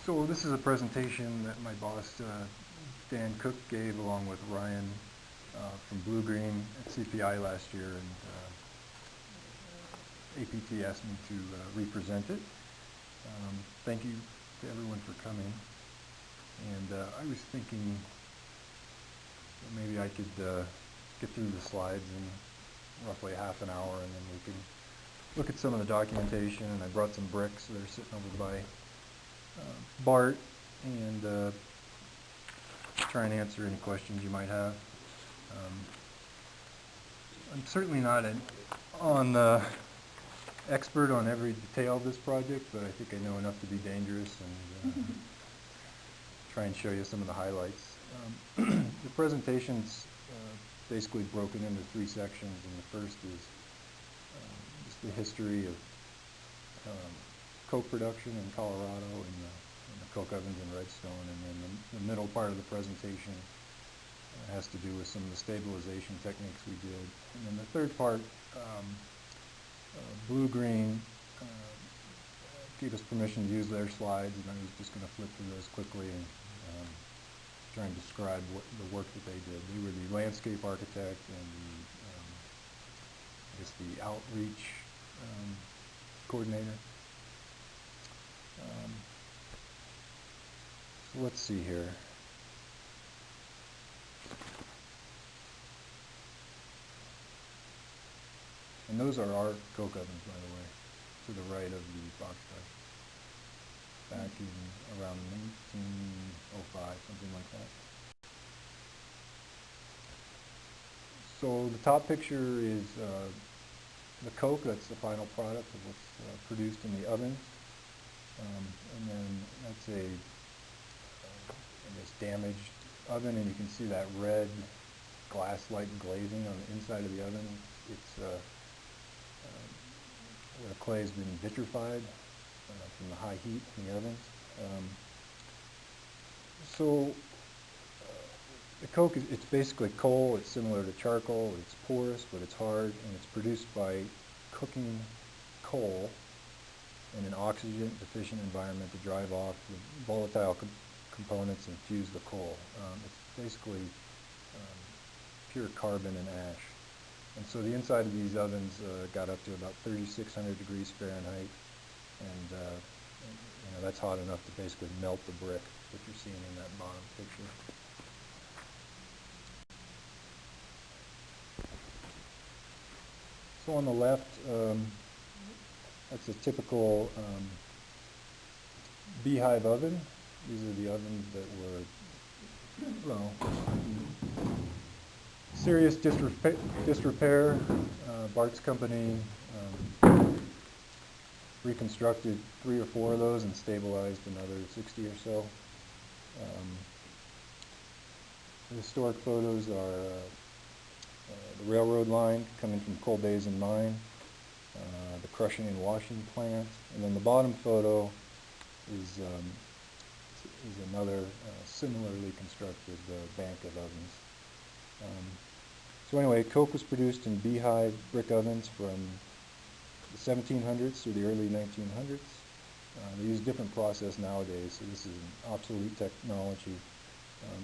So this is a presentation that my boss, Dan Cook, gave along with Ryan from Blue Green at CPI last year, and APT asked me to represent it. Thank you to everyone for coming. And I was thinking that maybe I could get through the slides in roughly half an hour, and then we can look at some of the documentation. And I brought some bricks that are sitting over by Bart, and try and answer any questions you might have. I'm certainly not an expert on every detail of this project, but I think I know enough to be dangerous and try and show you some of the highlights. The presentation's basically broken into three sections, and the first is just the history of coke production in Colorado and the coke ovens in Redstone, and then the middle part of the presentation has to do with some of the stabilization techniques we did. And then the third part, Blue Green gave us permission to use their slides, and I was just going to flip through those quickly and try and describe the work that they did. They were the landscape architect and I guess the outreach coordinator. So let's see here. And those are our coke ovens, by the way, to the right of the box truck, back in around 1905, something like that. So the top picture is the coke. That's the final product of what's produced in the oven. And then that's a, I guess, damaged oven, and you can see that red glass-like glazing on the inside of the oven. It's where the clay has been vitrified from the high heat in the ovens. The coke it's basically coal. It's similar to charcoal. It's porous, but it's hard, and it's produced by cooking coal in an oxygen-deficient environment to drive off the volatile components and fuse the coal. It's basically pure carbon and ash. And so the inside of these ovens got up to about 3,600 degrees Fahrenheit, and that's hot enough to basically melt the brick that you're seeing in that bottom picture. So on the left, that's a typical beehive oven. These are the ovens that were, well, serious disrepair. Bart's company reconstructed 3 or 4 of those and stabilized another 60 or so. The historic photos are the railroad line coming from Coal Basin Mine, the crushing and washing plant, and then the bottom photo is another similarly constructed bank of ovens. So anyway, coke was produced in beehive brick ovens from the 1700s through the early 1900s. They use a different process nowadays, so this is an obsolete technology.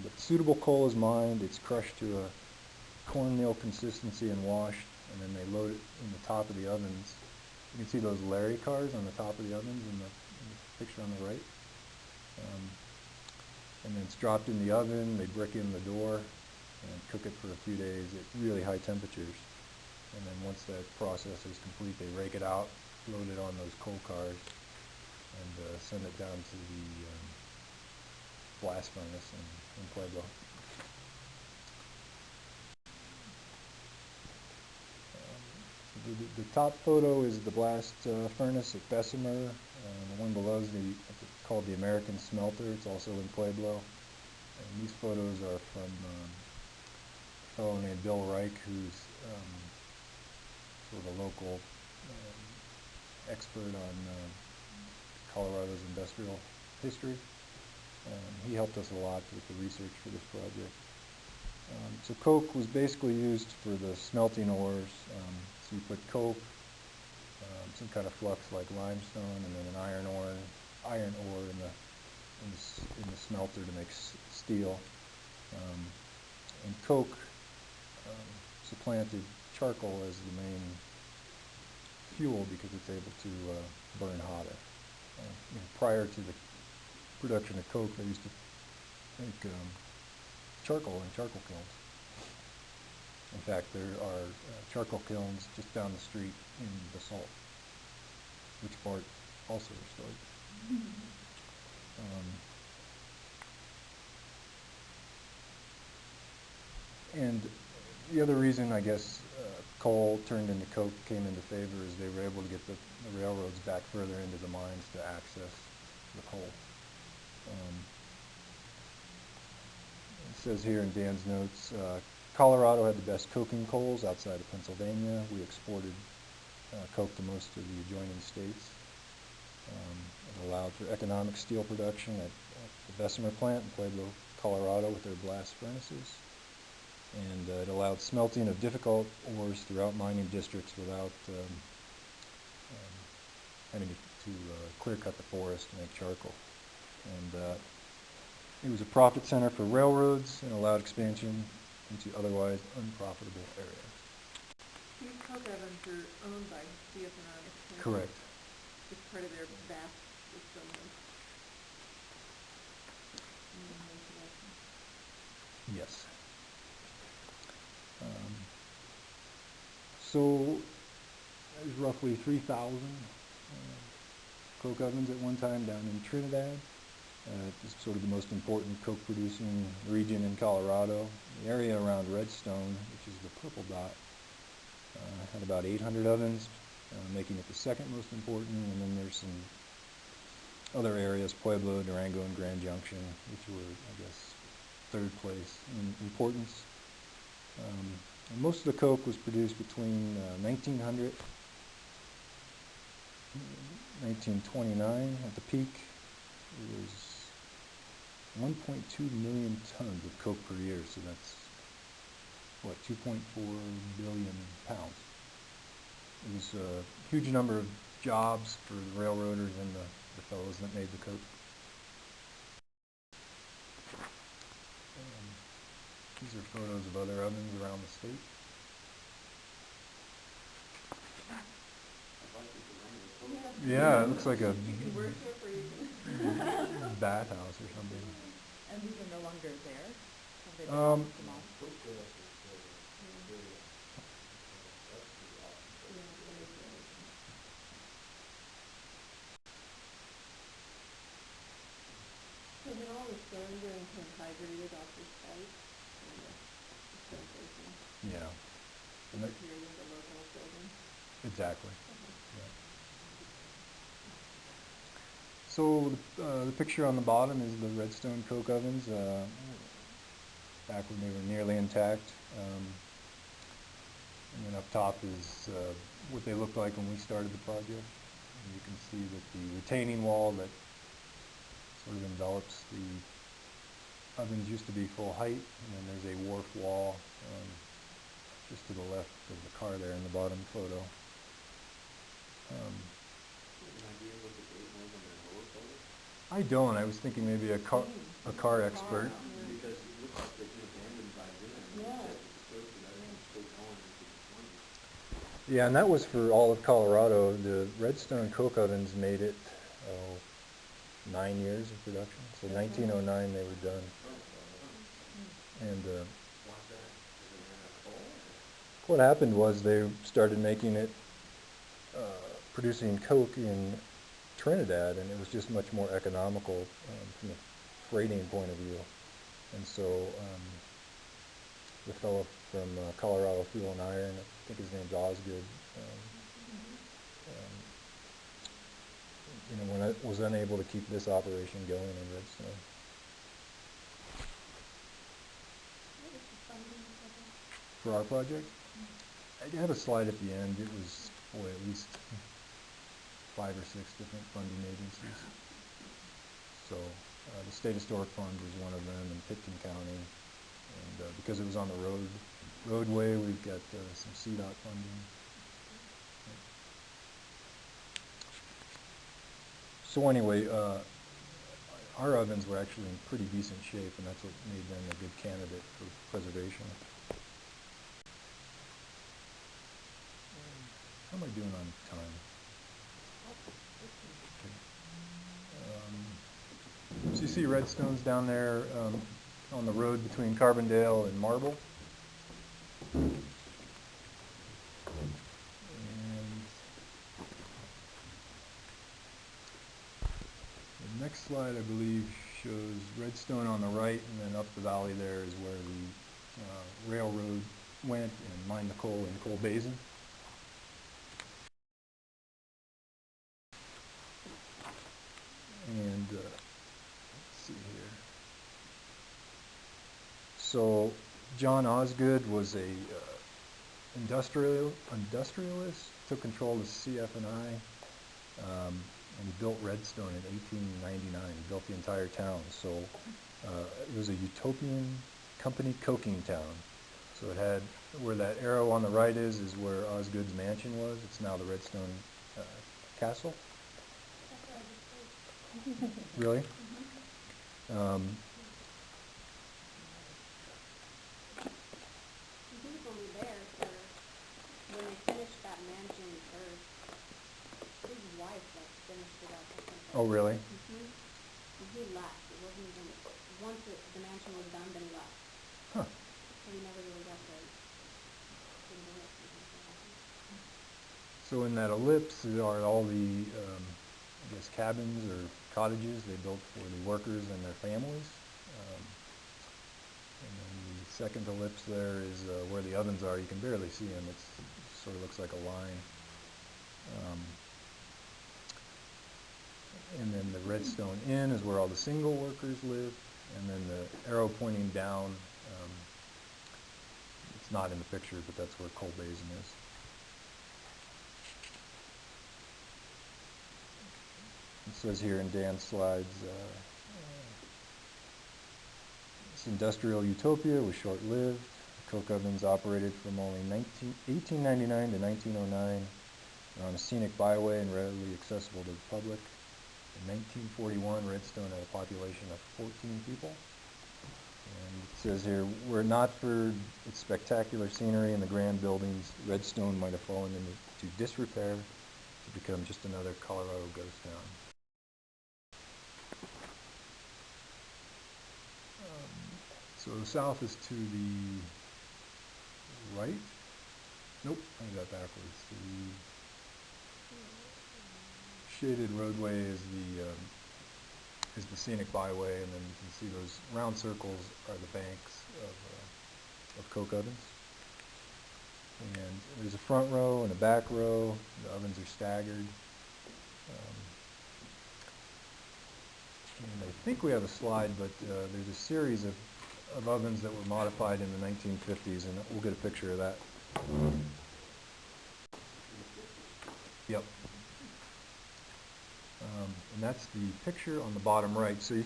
But suitable coal is mined. It's crushed to a cornmeal consistency and washed, and then they load it in the top of the ovens. You can see those Larry cars on the top of the ovens in the picture on the right. And then it's dropped in the oven. They brick in the door and cook it for a few days at really high temperatures. And then once that process is complete, they rake it out, load it on those coal cars, and send it down to the blast furnace in Pueblo. The top photo is the blast furnace at Bessemer. The one below is called the American Smelter. It's also in Pueblo. And these photos are from a fellow named Bill Reich, who's sort of a local expert on Colorado's industrial history. He helped us a lot with the research for this project. So coke was basically used for the smelting ores. So you put coke, some kind of flux like limestone, and then an iron ore in in the smelter to make steel. And coke supplanted charcoal as the main fuel because it's able to burn hotter. Prior to the production of coke, they used to make charcoal in charcoal kilns. In fact, there are charcoal kilns just down the street in Basalt, which Bart also restored. And the other reason, I guess, coal turned into coke came into favor is they were able to get the railroads back further into the mines to access the coal. It says here in Dan's notes, Colorado had the best coking coals outside of Pennsylvania. We exported coke to most of the adjoining states. It allowed for economic steel production at the Bessemer plant in Pueblo, Colorado with their blast furnaces. And it allowed smelting of difficult ores throughout mining districts without having to clear cut the forest to make charcoal. And it was a profit center for railroads and allowed expansion into otherwise unprofitable areas. These coke ovens are owned by CF&I. Correct. It's part of their vast system of Yes. So there's roughly 3,000 coke ovens at one time down in Trinidad. It's sort of the most important coke producing region in Colorado. The area around Redstone, which is the purple dot, had about 800 ovens, making it the second most important. And then there's some other areas, Pueblo, Durango, and Grand Junction, which were, I guess, third place in importance. And most of the coke was produced between 1900 and 1929. At the peak, it was 1.2 million tons of coke per year, so that's, what, 2.4 billion pounds. It was a huge number of jobs for the railroaders and the fellows that made the coke. These are photos of other ovens around the state. Yeah, it looks like a bathhouse or something. And these are no longer there? Have they Um, them off? So had all the stone being hydrated off the site? Yeah. And The local building? exactly. Yeah. So the picture on the bottom is the Redstone coke ovens, back when they were nearly intact. And then up top is what they looked like when we started the project. And you can see that the retaining wall that sort of envelops the ovens used to be full height, and then there's a wharf wall just to the left of the car there in the bottom photo. I don't. I was thinking maybe a car expert. Because it looks like they've been abandoned by then. Yeah, and that was for all of Colorado. The Redstone coke ovens made it 9 years of production. So 1909 they were done. And what happened was they started making it, producing coke in Trinidad, and it was just much more economical from a freighting point of view. And so the fellow from Colorado Fuel and Iron, I think his name's Osgood, when I was unable to keep this operation going in Redstone. For our project? I have a slide at the end. It was, boy, at least 5 or 6 different funding agencies. So the State Historic Fund was one of them in Pitkin County. And because it was on the roadway, we've got some CDOT funding. So anyway, our ovens were actually in pretty decent shape, and that's what made them a good candidate for preservation. How am I doing on time? Okay. So you see Redstone's down there on the road between Carbondale and Marble. And the next slide, I believe, shows Redstone on the right, and then up the valley there is where the railroad went and mined the coal in Coal Basin. And let's see here. So John Osgood was a industrialist, took control of CF&I, and he built Redstone in 1899. He built the entire town. So it was a utopian company coking town. So it had, where that arrow on the right is where Osgood's mansion was. It's now the Redstone Castle. Really? He was only there for when they finished that mansion first. His wife finished it up, I think. Oh, really? And he left. It wasn't even once the mansion was done, then he left. Huh. So he never really got to enjoy it. So in that ellipse are all the, I guess, cabins or cottages they built for the workers and their families. And then the second ellipse there is where the ovens are. You can barely see them. It sort of looks like a line. And then the Redstone Inn is where all the single workers live. And then the arrow pointing down, it's not in the picture, but that's where Coal Basin is. It says here in Dan's slides, this industrial utopia was short-lived. The coke ovens operated from only 1899 to 1909 on a scenic byway and readily accessible to the public. In 1941, Redstone had a population of 14 people. And it says here, were it not for its spectacular scenery and the grand buildings, Redstone might have fallen into disrepair to become just another Colorado ghost town. So the south is to the right. Nope, I got that backwards. The shaded roadway is the scenic byway, and then you can see those round circles are the banks of coke ovens. And there's a front row and a back row. The ovens are staggered. And I think we have a slide, but there's a series of ovens that were modified in the 1950s, and we'll get a picture of that. Yep. And that's the picture on the bottom right. So I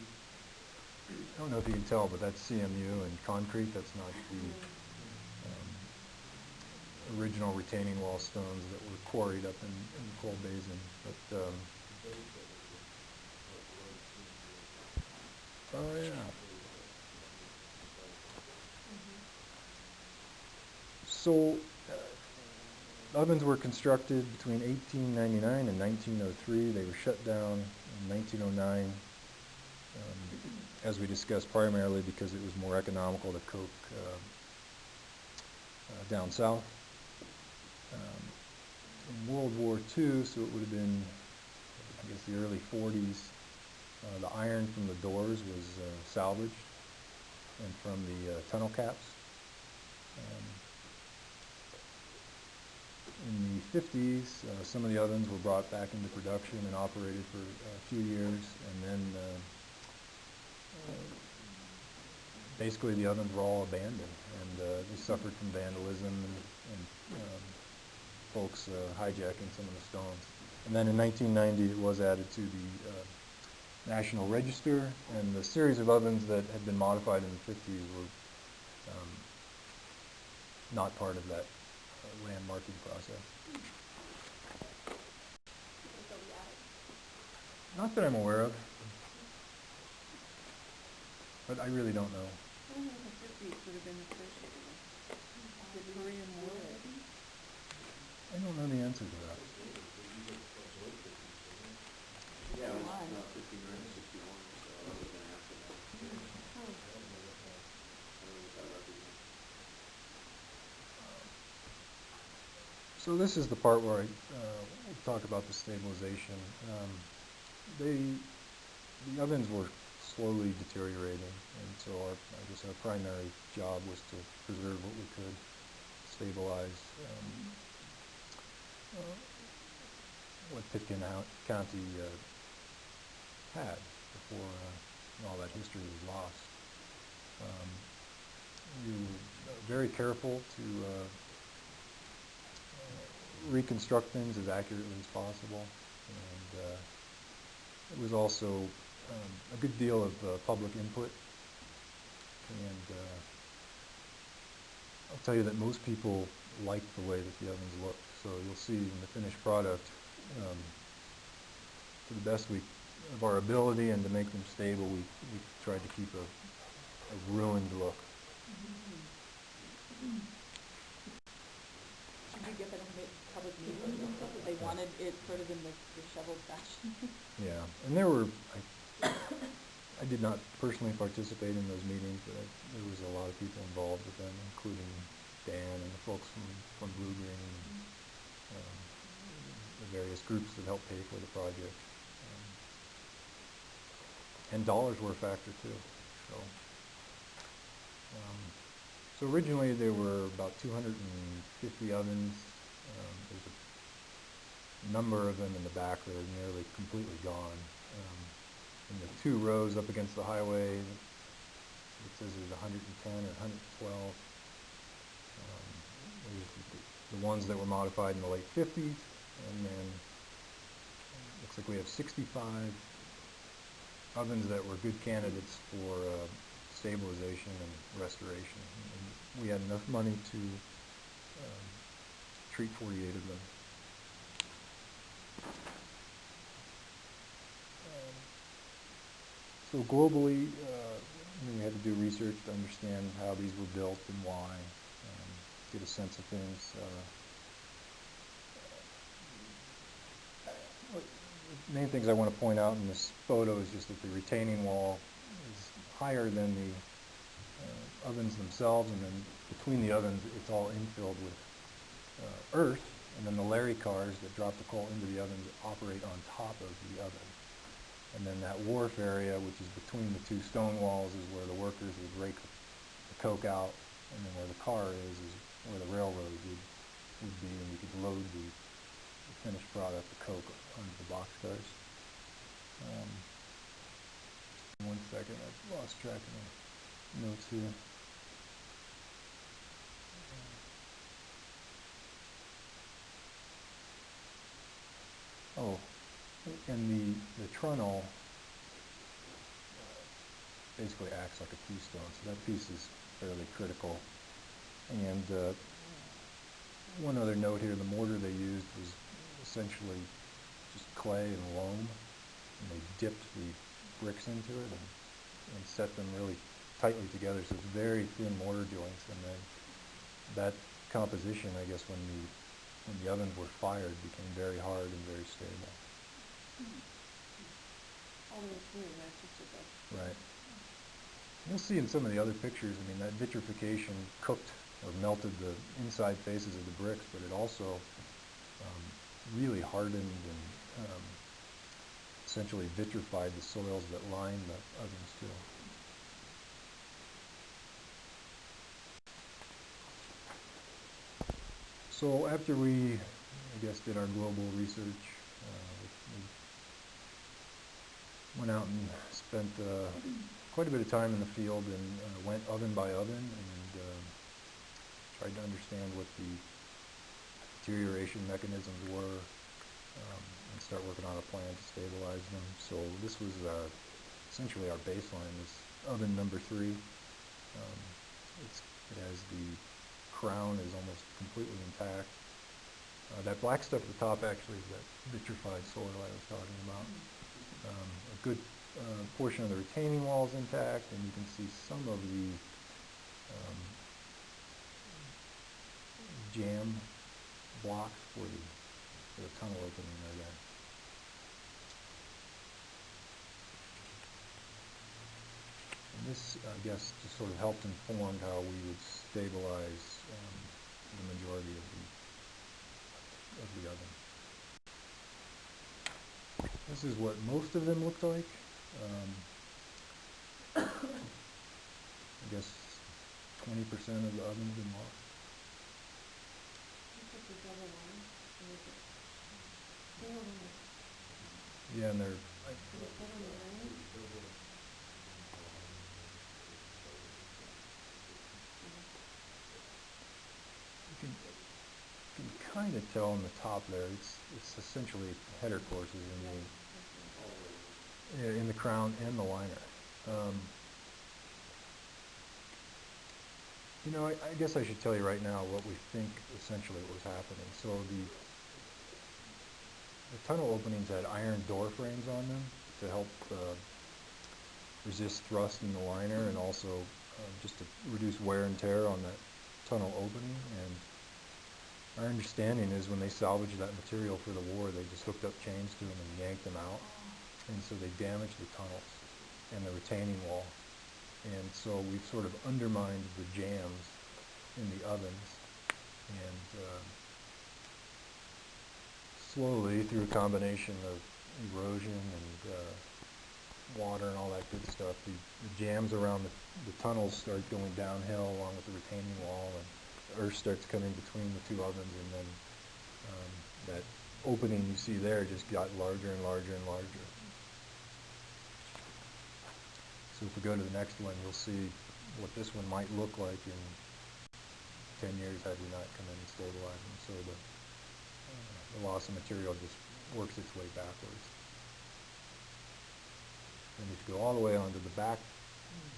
don't know if you can tell, but that's CMU and concrete. That's not the original retaining wall stones that were quarried up in the Coal Basin. But oh yeah. So ovens were constructed between 1899 and 1903. They were shut down in 1909, as we discussed, primarily because it was more economical to coke down south. In World War II, so it would have been, I guess, the early 40s, the iron from the doors was salvaged, and from the tunnel caps. In the 50s, some of the ovens were brought back into production and operated for a few years, and then basically the ovens were all abandoned, and they suffered from vandalism and folks hijacking some of the stones. And then in 1990, it was added to the National Register, and the series of ovens that had been modified in the 50s were not part of that landmarking process. Not that I'm aware of. But I really don't know. I wonder if the fifties would have been associated with the Korean War, maybe? I don't know the answer to that. Yeah, it was Why? 59 to 61, so it would have been after that. I don't know what that represents. So this is the part where I talk about the stabilization. The ovens were slowly deteriorating, and so I guess our primary job was to preserve what we could, stabilize what Pitkin County had before all that history was lost. We were very careful to reconstruct things as accurately as possible, and it was also a good deal of public input, and I'll tell you that most people liked the way that the ovens looked. So you'll see in the finished product, to the best of our ability and to make them stable, we tried to keep a ruined look. Did you get that in public meetings and stuff, that they wanted it sort of in the disheveled fashion? Yeah, and there were, I did not personally participate in those meetings, but there was a lot of people involved with them, including Dan and the folks from Blue Green and the various groups that helped pay for the project. And dollars were a factor too. So originally there were about 250 ovens. There's a number of them in the back that are nearly completely gone. In the two rows up against the highway, it says there's 110 or 112. There's the ones that were modified in the late 50s, and then looks like we have 65 ovens that were good candidates for stabilization and restoration. And we had enough money to treat 48 of them. So globally, we had to do research to understand how these were built and why, get a sense of things. The main things I want to point out in this photo is just that the retaining wall is higher than the ovens themselves, and then between the ovens it's all infilled with earth, and then the Larry cars that drop the coal into the ovens operate on top of the oven. And then that wharf area, which is between the two stone walls, is where the workers would rake the coke out, and then where the car is where the railroad would be, and you could load the finished product, the coke, onto the boxcars. One second, I've lost track of my notes here. Oh, and the trunnel basically acts like a keystone, so that piece is fairly critical. And one other note here, the mortar they used was essentially just clay and loam, and they dipped the bricks into it and set them really tightly together, so it's very thin mortar joints, and then that composition, I guess, when the ovens were fired, became very hard and very stable. All the way through, that's just a bit. Right. You'll see in some of the other pictures, I mean, that vitrification cooked or melted the inside faces of the bricks, but it also really hardened and essentially vitrified the soils that lined the ovens too. So after we, I guess, did our global research, we went out and spent quite a bit of time in the field and went oven by oven and tried to understand what the deterioration mechanisms were and start working on a plan to stabilize them. So this was essentially our baseline, this oven number 3. It has the crown is almost completely intact. That black stuff at the top actually is that vitrified soil I was talking about. A good portion of the retaining wall is intact, and you can see some of the jam blocks for the tunnel opening are there. And this, I guess, just sort of helped inform how we would stabilize the majority of the oven. This is what most of them looked like. I guess 20% of the oven's been lost. It's like a double line, or is it single line? Yeah, and they're, Is it put on the ring? you can kind of tell on the top there. It's essentially header courses in the crown and the liner. You know, I guess I should tell you right now what we think essentially was happening. So the tunnel openings had iron door frames on them to help resist thrust in the liner, and also just to reduce wear and tear on that tunnel opening. And our understanding is when they salvaged that material for the war, they just hooked up chains to them and yanked them out. And so they damaged the tunnels and the retaining wall. And so we've sort of undermined the jams in the ovens. And slowly, through a combination of erosion and water and all that good stuff, the jams around the tunnels start going downhill along with the retaining wall, and the earth starts coming between the two ovens, and then that opening you see there just got larger and larger and larger. So if we go to the next one, you'll see what this one might look like in 10 years had we not come in and stabilized them. So the loss of material just works its way backwards. And if you go all the way onto the back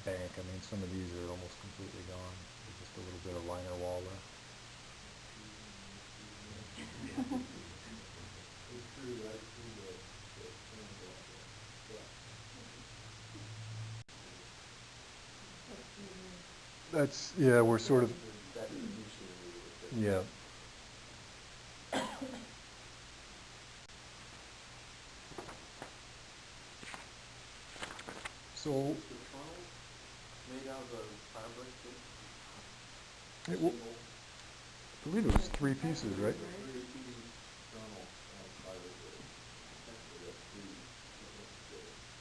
bank, I mean, some of these are almost completely gone. There's just a little bit of liner wall left. That's, yeah, we're sort of, yeah. So, The funnel made out of a fabric that I believe it was 3 pieces, right? 3-piece funnel fiber that essentially got 3.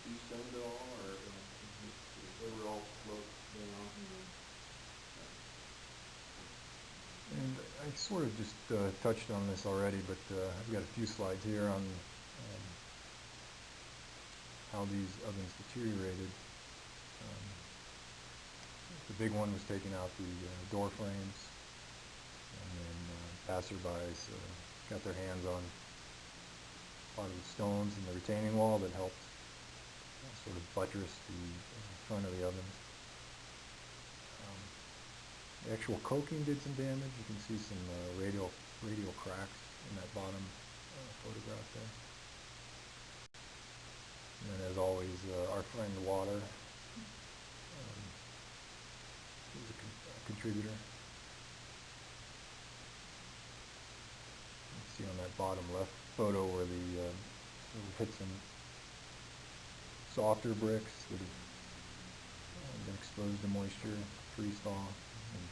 Do you send it all, or they were all float down? And I sort of just touched on this already, but I've got a few slides here on how these ovens deteriorated. The big one was taking out the door frames, and then passerbys got their hands on part of the stones in the retaining wall that helped sort of buttress the front of the oven. The actual coking did some damage. You can see some radial cracks in that bottom photograph there. And then, as always, our friend water is a contributor. You can see on that bottom left photo where we hit some softer bricks that have been exposed to moisture, freeze thaw, and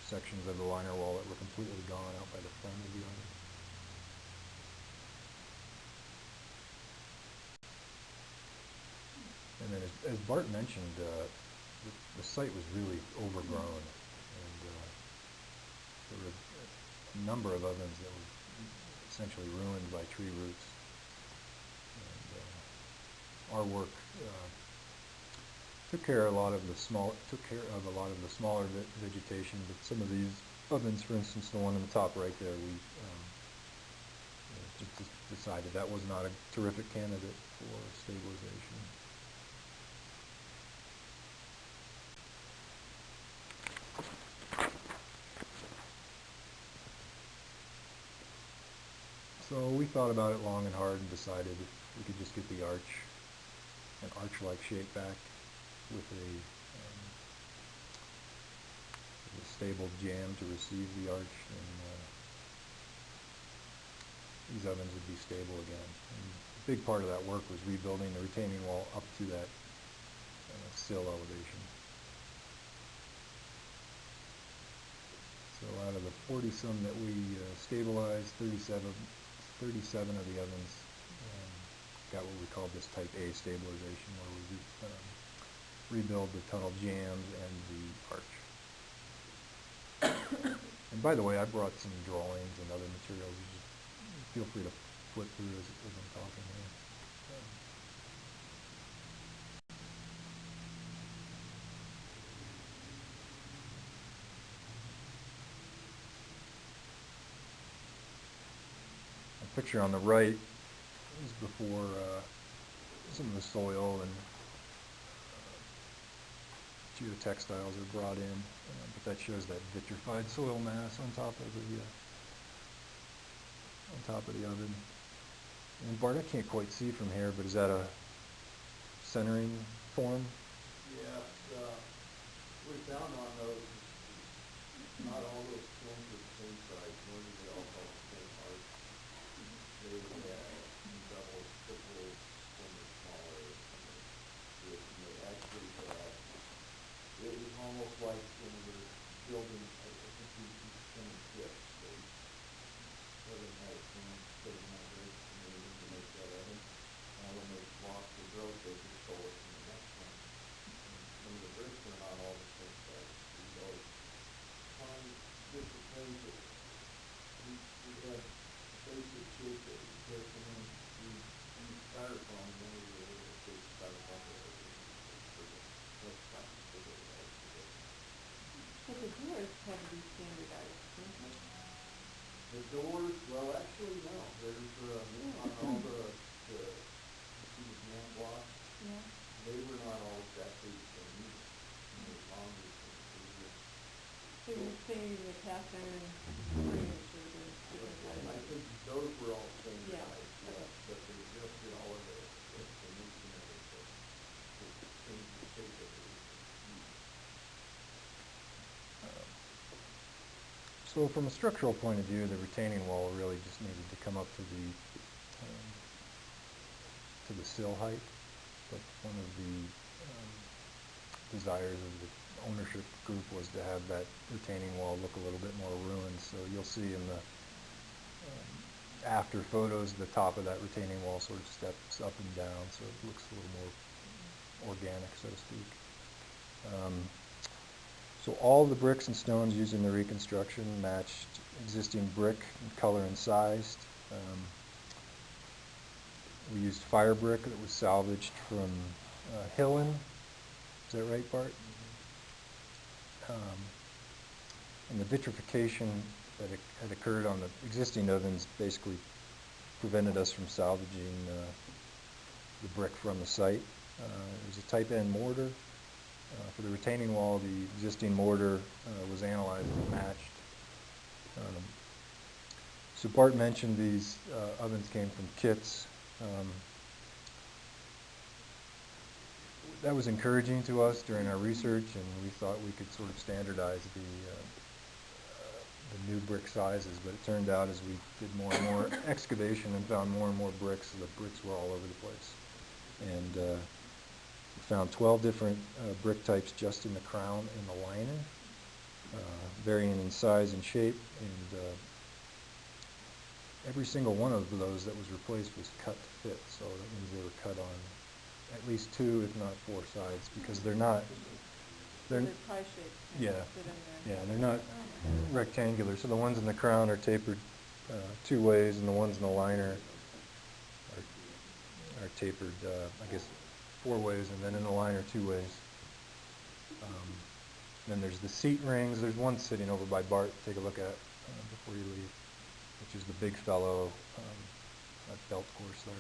sections of the liner wall that were completely gone out by the front of the oven. And then, as Bart mentioned, the site was really overgrown, and there were a number of ovens that were essentially ruined by tree roots. And our work took care of a lot of the smaller vegetation, but some of these ovens, for instance, the one on the top right there, we just decided that was not a terrific candidate for stabilization. So we thought about it long and hard and decided if we could just get the arch an arch-like shape back with a stable jamb to receive the arch, and these ovens would be stable again. And a big part of that work was rebuilding the retaining wall up to that sill elevation. So out of the 40-some that we stabilized, 37 of the ovens got what we call this type A stabilization, where we rebuild the tunnel jambs and the arch. And by the way, I brought some drawings and other materials. You just feel free to flip through as I'm talking here. The picture on the right is before some of the soil and geotextiles are brought in, but that shows that vitrified soil mass on top of the oven. And Bart, I can't quite see from here, but is that a centering form? Yeah, we found on those, not all those forms are the same size, nor do they all have the same height. They would have double, triple, some are smaller, and they actually had, it was almost like when we were building, I think we used some tips, they Southern had a thing, Southern had bricks, and they used to make that oven. When they lost the growth, they just stole it from the next one. And some of the bricks are not all the same size. We always find different things that we had basic shape that we took, and then we used styrofoam, and then we were able to shape styrofoam that we for the next time we did it all together. So the doors had to be standardized, didn't they? The doors, well, actually, no. There's, on all the jam blocks, Yeah. they were not all exactly the same either. As long as they were So you're saying the cast iron frames were the different I sizes? think those were all same Yeah. size, yeah, but they just did all of the nation of it to change the shape of it. So from a structural point of view, the retaining wall really just needed to come up to the sill height. But one of the desires of the ownership group was to have that retaining wall look a little bit more ruined. So you'll see in the after photos, the top of that retaining wall sort of steps up and down, so it looks a little more organic, so to speak. So all the bricks and stones used in the reconstruction matched existing brick in color and size. We used fire brick that was salvaged from Hillen. Is that right, Bart? And the vitrification that had occurred on the existing ovens basically prevented us from salvaging the brick from the site. It was a type N mortar. For the retaining wall, the existing mortar was analyzed and matched. So Bart mentioned these ovens came from kits. That was encouraging to us during our research, and we thought we could sort of standardize the new brick sizes, but it turned out as we did more and more excavation and found more and more bricks, the bricks were all over the place. And we found 12 different brick types just in the crown and the liner, varying in size and shape, and every single one of those that was replaced was cut to fit, so that means they were cut on at least 2, if not 4 sides, because they're not, They're pie shaped. yeah, Fit in there. yeah, they're not rectangular. So the ones in the crown are tapered 2 ways, and the ones in the liner are tapered, I guess, 4 ways, and then in the liner 2 ways. Then there's the seat rings. There's one sitting over by Bart. Take a look at before you leave, which is the big fellow at belt course there.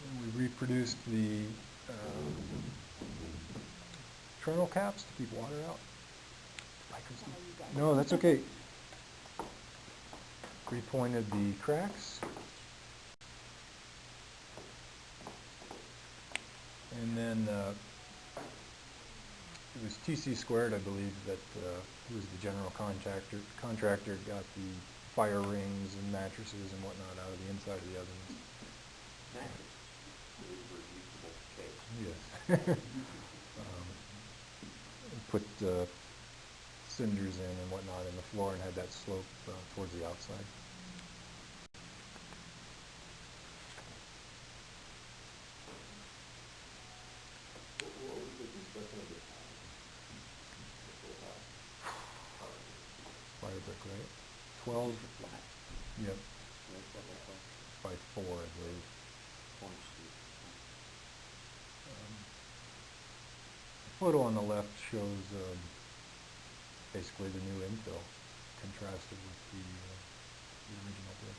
And we reproduced the trunnel caps to keep water out. Bye, Christy. No, that's okay. Repointed the cracks. And then it was TC Squared, I believe, that who was the general contractor got the fire rings and mattresses and whatnot out of the inside of the ovens. Mattress. Reusable case. Yes. Put cinders in and whatnot in the floor and had that slope towards the outside. What was the construction of the full house? Fire brick, right? 12, Flat. yep, What's that look like? by 4, I believe. Corner street. The photo on the left shows basically the new infill contrasted with the original brick.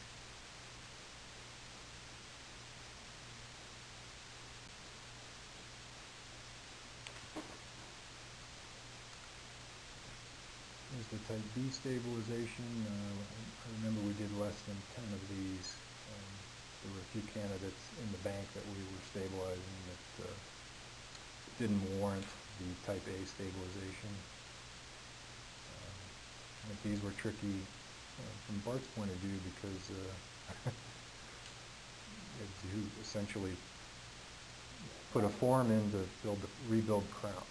There's the type B stabilization. I remember we did less than 10 of these. There were a few candidates in the bank that we were stabilizing that didn't warrant the type A stabilization. I think these were tricky from Bart's point of view because you had to essentially put a form in to rebuild crown.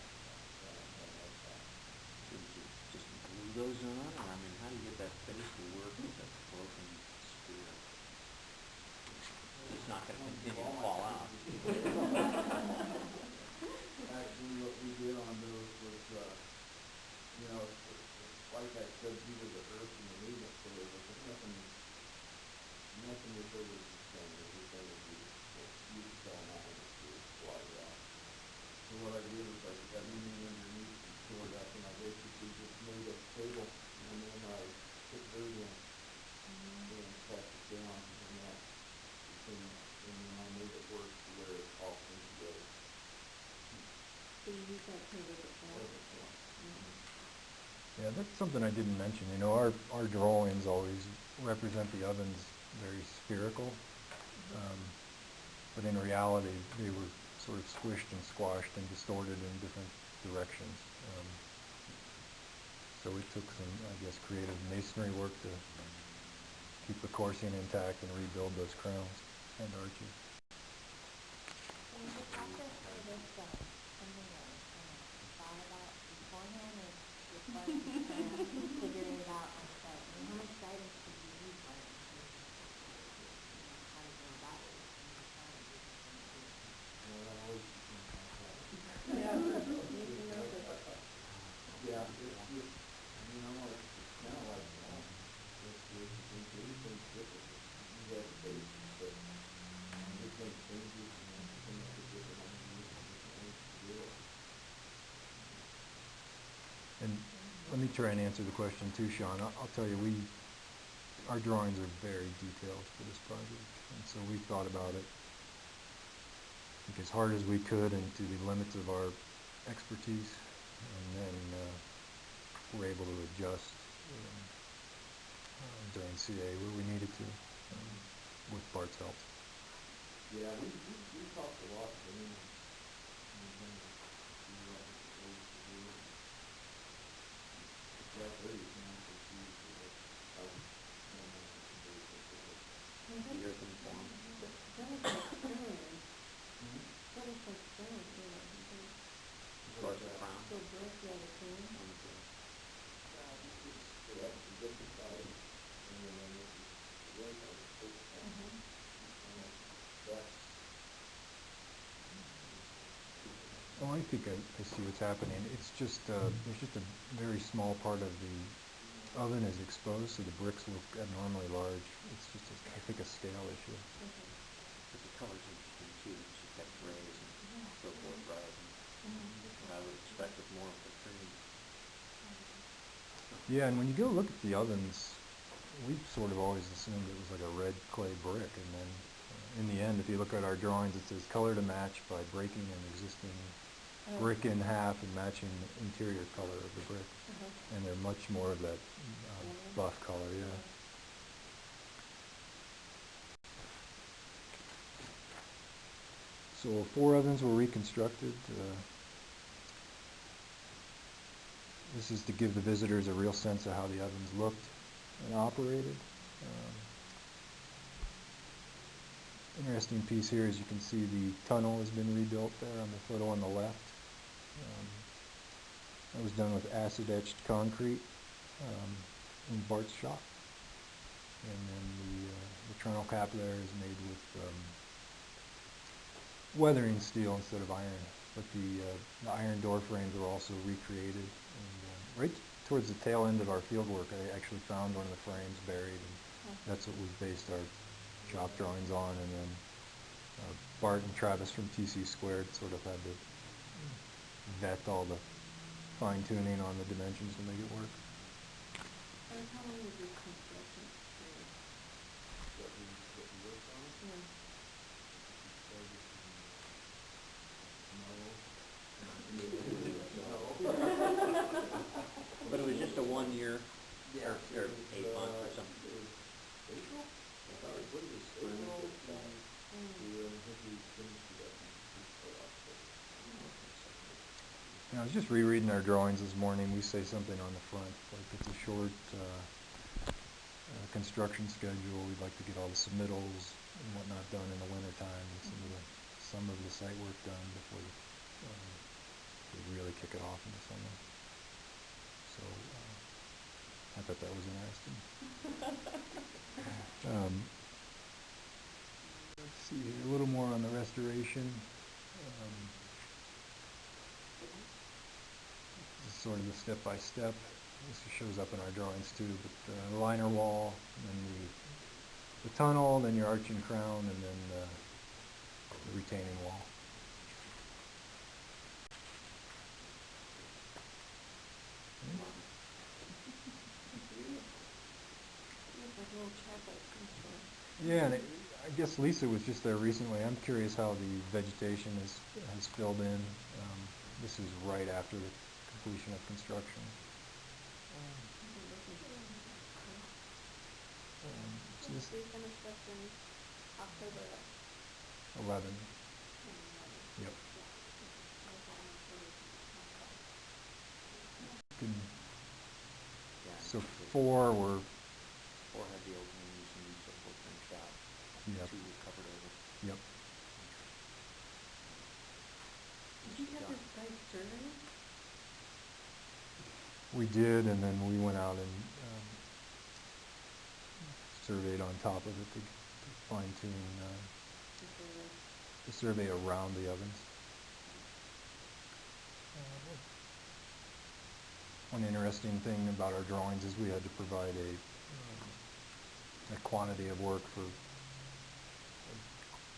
Just glue those on, or I mean, how do you get that base to work with that broken spear? It's not gonna continue to fall out. Actually, what we did on those was, you know, like I said, due to the earth and the movement, so there was nothing was over sustained. Everything was you could tell on that one was really slide out. So what I did was I got everything underneath and stored up, and I basically just made a table, and then I put dirt in, and pressed it down, and that became, and then I made it work to where it all came together. So you use that to look at that? Yeah, that's something I didn't mention. You know, our drawings always represent the ovens very spherical, but in reality they were sort of squished and squashed and distorted in different directions. So it took some, I guess, creative masonry work to keep the coursing intact and rebuild those crowns and arches. And is the process for this, something that was kind of thought about beforehand, or just like you kind of figuring it out on site? I mean, how much guidance did you use, like, in terms of, how to go about it? Well, that always becomes my problem. Yeah, make the notice. Yeah, it's just, you know, it's kind of like, everything's different. You have basics, but everything changes and everything has a different idea and different ways to do it. And let me try and answer the question too, Sean. I'll tell you, our drawings are very detailed for this project, and so we thought about it as hard as we could and to the limits of our expertise, and then we're able to adjust during CA where we needed to with Bart's help. Yeah, we talked a lot to him, and then we what was supposed to do. That very example too, so that I was going on with the basic of it. The earthen form. That was like stone. That was like stone, too, I think. As far as the crown. So brick, yeah, the same. So that was the different side, and then this is the right side, the first side. That's, Oh, I think I see what's happening. It's just there's just a very small part of the oven is exposed, so the bricks look abnormally large. It's just, I think, a scale issue. Because the color's interesting too, because you've got grays and so forth, rather than what I would expect with more of the cream. Yeah, and when you go look at the ovens, we sort of always assumed it was like a red clay brick, and then in the end, if you look at our drawings, it says color to match by breaking an existing brick in half and matching the interior color of the brick. And they're much more of that buff color, yeah. So 4 ovens were reconstructed. This is to give the visitors a real sense of how the ovens looked and operated. Interesting piece here is you can see the tunnel has been rebuilt there on the photo on the left. That was done with acid etched concrete in Bart's shop. And then the trunnel cap there is made with weathering steel instead of iron. But the iron door frames were also recreated. And right towards the tail end of our field work, I actually found one of the frames buried, and that's what we based our shop drawings on. And then Bart and Travis from TC Squared sort of had to vet all the fine tuning on the dimensions to make it work. And how long was your construction period? What we worked on, Yeah. But it was just a 1 year, Yeah, or 8 months or something. It was April? What is this, April? I think we finished it up in October. I was just rereading our drawings this morning. We say something on the front, like it's a short construction schedule. We'd like to get all the submittals and whatnot done in the wintertime, and some of the site work done before we really kick it off in the summer. So I thought that was interesting. Let's see here, a little more on the restoration. This is sort of the step-by-step. This shows up in our drawings too, but the liner wall, and then the tunnel, then your arch and crown, and then the retaining wall. Like a little chapel construction. Yeah, and I guess Lisa was just there recently. I'm curious how the vegetation has filled in. This is right after the completion of construction. So this We finished this in October 11. 11. Yep. Yeah. Good. Yeah. So 4 were, 4 had the openings and so forth finished out. Yep. 2 were covered over. Yep. Did you have this guy survey? We did, and then we went out and surveyed on top of it to fine tune the survey around the ovens. One interesting thing about our drawings is we had to provide a quantity of work for a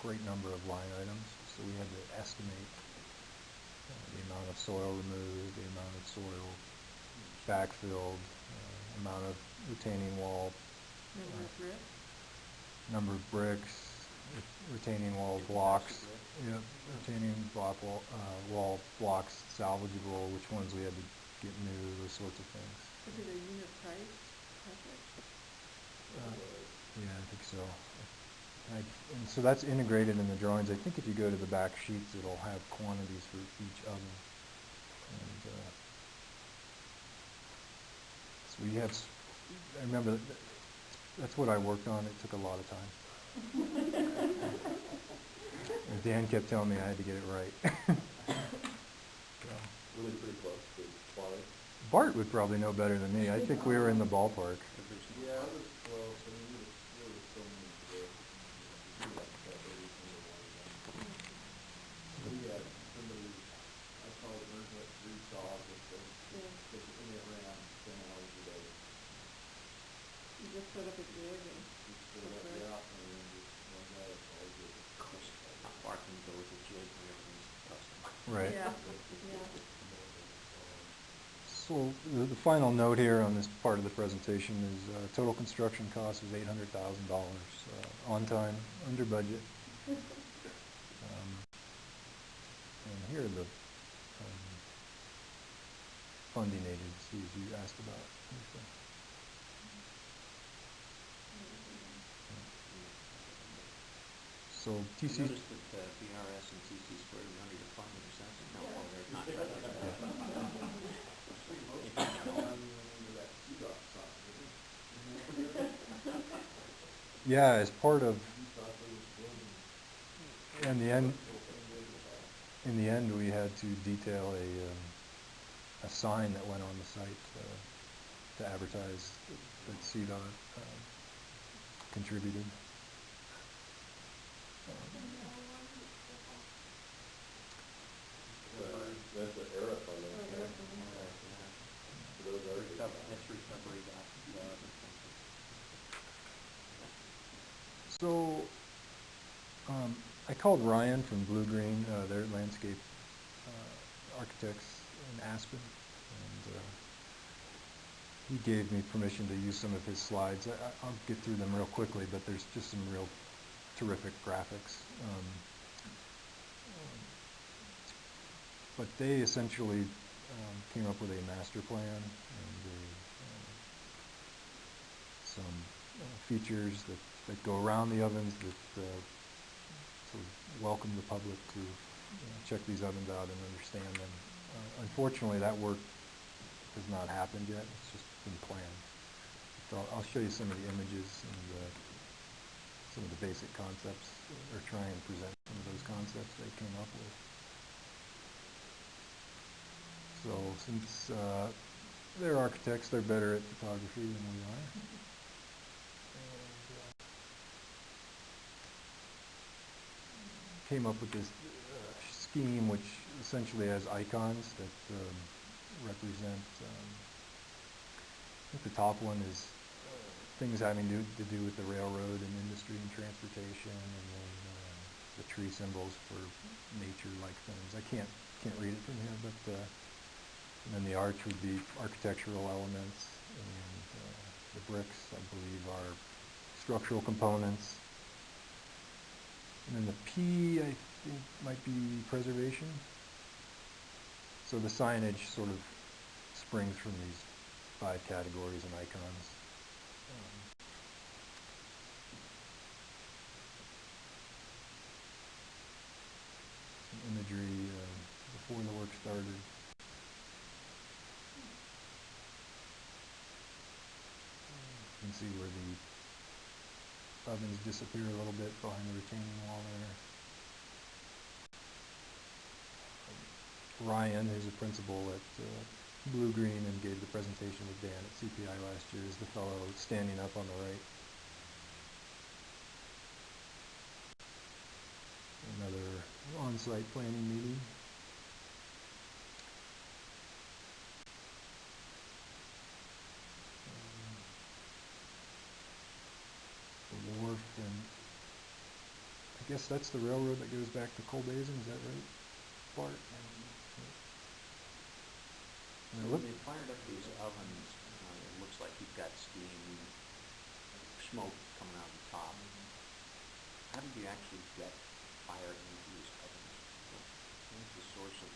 great number of line items. So we had to estimate the amount of soil removed, the amount of soil backfilled, amount of retaining wall, Number of bricks? number of bricks, retaining wall blocks, yep, retaining wall blocks salvageable, which ones we had to get new, those sorts of things. Is it a unit price project? Yeah, I think so. And so that's integrated in the drawings. I think if you go to the back sheets, it'll have quantities for each oven. And so we have, I remember that's what I worked on. It took a lot of time. And Dan kept telling me I had to get it right. So, Really pretty close to quality. Bart would probably know better than me. I think we were in the ballpark. Yeah, it was close. I mean, there was so many to do. We had to cut every single one of them. We had somebody, I call it learn what three saws, and it ran 10 hours a day. You just put up a gig and Just put it up, yeah, and then just one guy, that's all he did. Of course, Barton goes with jig and everything's custom. Right. yeah. So the final note here on this part of the presentation is total construction cost was $800,000 on time, under budget. And here are the funding agencies you asked about. Lisa. So I TC, noticed that BRS and TC squared are under your farmer's account for their contract. Under that CDOT sign, isn't it? yeah, as part of, You thought there was building. in the end, So thing way to the back. in the end, we had to detail a sign that went on the site to advertise that CDOT contributed. That's an era on that. Those are. That's recovery.gov or something. So, I called Ryan from Blue Green, their landscape architects in Aspen, and he gave me permission to use some of his slides. I'll get through them real quickly, but there's just some real terrific graphics. But they essentially came up with a master plan and some features that go around the ovens that sort of welcome the public to check these ovens out and understand them. Unfortunately, that work has not happened yet. It's just been planned. So I'll show you some of the images and some of the basic concepts, or try and present some of those concepts they came up with. So since they're architects, they're better at photography than we are. And, came up with this scheme which essentially has icons that represent, I think the top one is things having to do with the railroad and industry and transportation, and then the tree symbols for nature-like things. I can't read it from here, but and then the arch would be architectural elements, and the bricks, I believe, are structural components. And then the P, I think, might be preservation. So the signage sort of springs from these 5 categories and icons. Some imagery before the work started. You can see where the ovens disappear a little bit behind the retaining wall there. Ryan, who's a principal at Blue Green and gave the presentation with Dan at CPI last year, is the fellow standing up on the right. Another on-site planning meeting. The wharf, and I guess that's the railroad that goes back to Coal Basin, is that right, Bart? And When they fired up these ovens, it looks like you've got steam, smoke coming out the top. How did you actually get fire into these ovens? What was the source of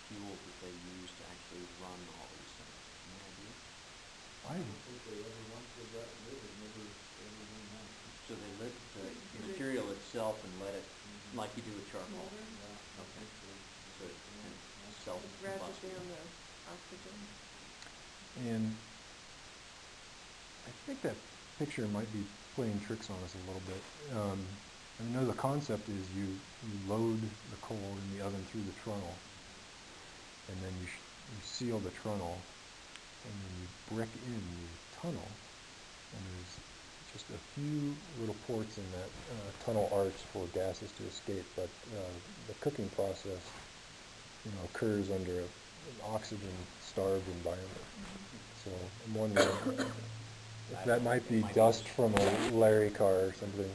fuel that they used to actually run all these things? Any idea? I don't think they ever, once they got rid, it never went on. So they lit the material itself and let it, like you do with charcoal? Yeah. Okay. So it kind of Ratchet self-combusted. down the oxygen. And I think that picture might be playing tricks on us a little bit. I know the concept is you load the coal in the oven through the trunnel, and then you seal the trunnel, and then you brick in the tunnel, and there's just a few little ports in that tunnel arch for gases to escape, but the cooking process, occurs under an oxygen-starved environment. So I'm wondering if that might be dust from a Larry car or something.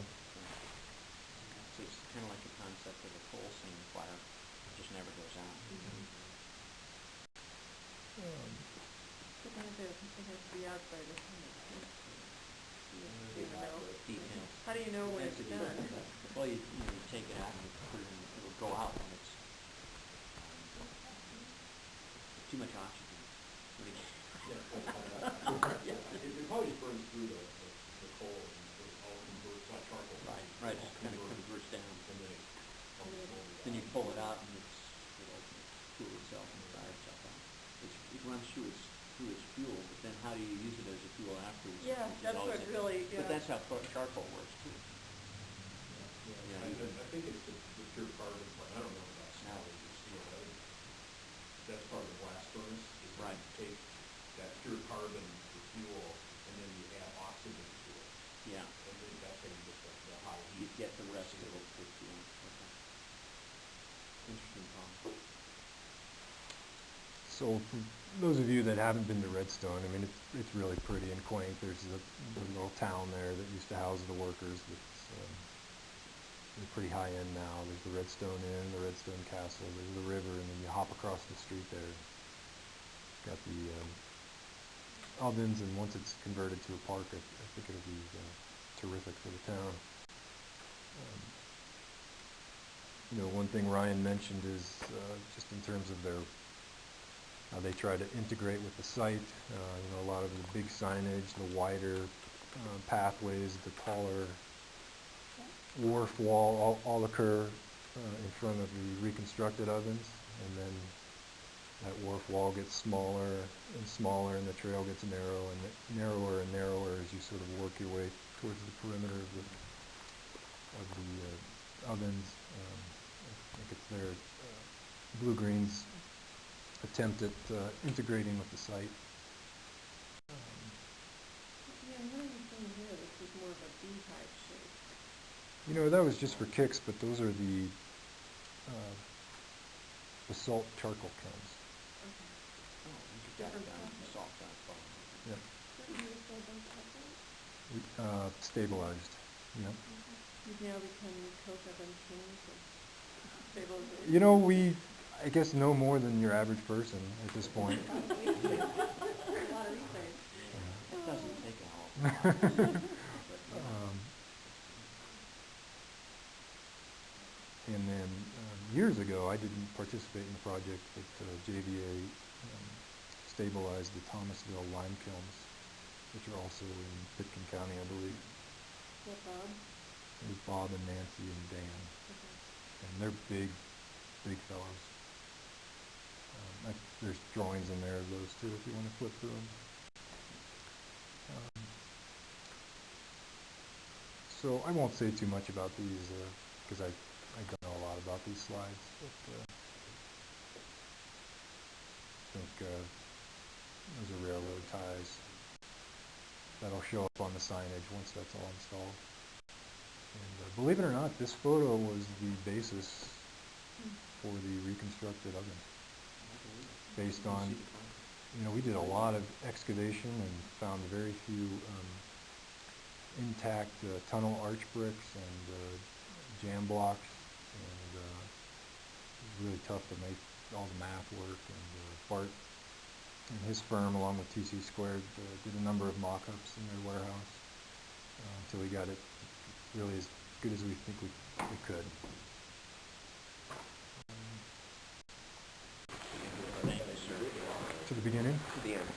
So it's kind of like the concept of a coal seam fire, it just never goes out. It has to be out by the time it's finished. Details. How do you know when it's done? Well, you take it out and you put it in, it'll go out when it's too much oxygen. It probably burns through the coal and it all converts like charcoal. Right, it just kind of you pull it out and it'll cool itself and fire itself out. It runs through its fuel, but then how do you use it as a fuel afterwards? Yeah, Which is that's always what a- really, But yeah. that's how charcoal works too. Yeah, Yeah, you can- I think it's the pure carbon part, I don't know about salvage or steel, but I think that's part of the blast furnace, is when Right. you take that pure carbon for fuel, and then you add oxygen to it, Yeah, and then that's how you get the high you heat. get the rest of it, yeah, okay. Interesting problem. So for those of you that haven't been to Redstone, I mean, it's really pretty and quaint. There's a little town there that used to house the workers that's they're pretty high end now. There's the Redstone Inn, the Redstone Castle, there's the river, and then you hop across the street there. Got the ovens, and once it's converted to a park, I think it'll be terrific for the town. You know, one thing Ryan mentioned is just in terms of their how they try to integrate with the site. You know, a lot of the big signage, the wider pathways, the taller wharf wall, all occur in front of the reconstructed ovens, and then that wharf wall gets smaller and smaller, and the trail gets narrower and narrower as you sort of work your way towards the perimeter of the ovens. I think it's their Blue Green's attempt at integrating with the site. Yeah, what are you saying here? This is more of a beehive shape. You know, that was just for kicks, but those are the basalt charcoal kilns. Okay. Oh, you get that down in the salt down bottom. Yep. So you said those couple? Stabilized. Yep. You've now become coke oven kings of stabilization. You know, I guess know more than your average person at this point. A lot of these days. It doesn't take a whole lot. And then years ago, I didn't participate in the project, but JVA stabilized the Thomasville lime kilns, which are also in Pitkin County, I believe. What, Bob? It was Bob and Nancy and Dan, Okay. and they're big fellows. There's drawings in there of those too, if you want to flip through them. So I won't say too much about these because I don't know a lot about these slides, but I think those are railroad ties. That'll show up on the signage once that's all installed. And believe it or not, this photo was the basis for the reconstructed oven. Based on, you know, we did a lot of excavation and found very few intact tunnel arch bricks and jam blocks, and it was really tough to make all the math work. And Bart and his firm, along with TC Squared, did a number of mock-ups in their warehouse until we got it really as good as we think we could. To the beginning? To the end.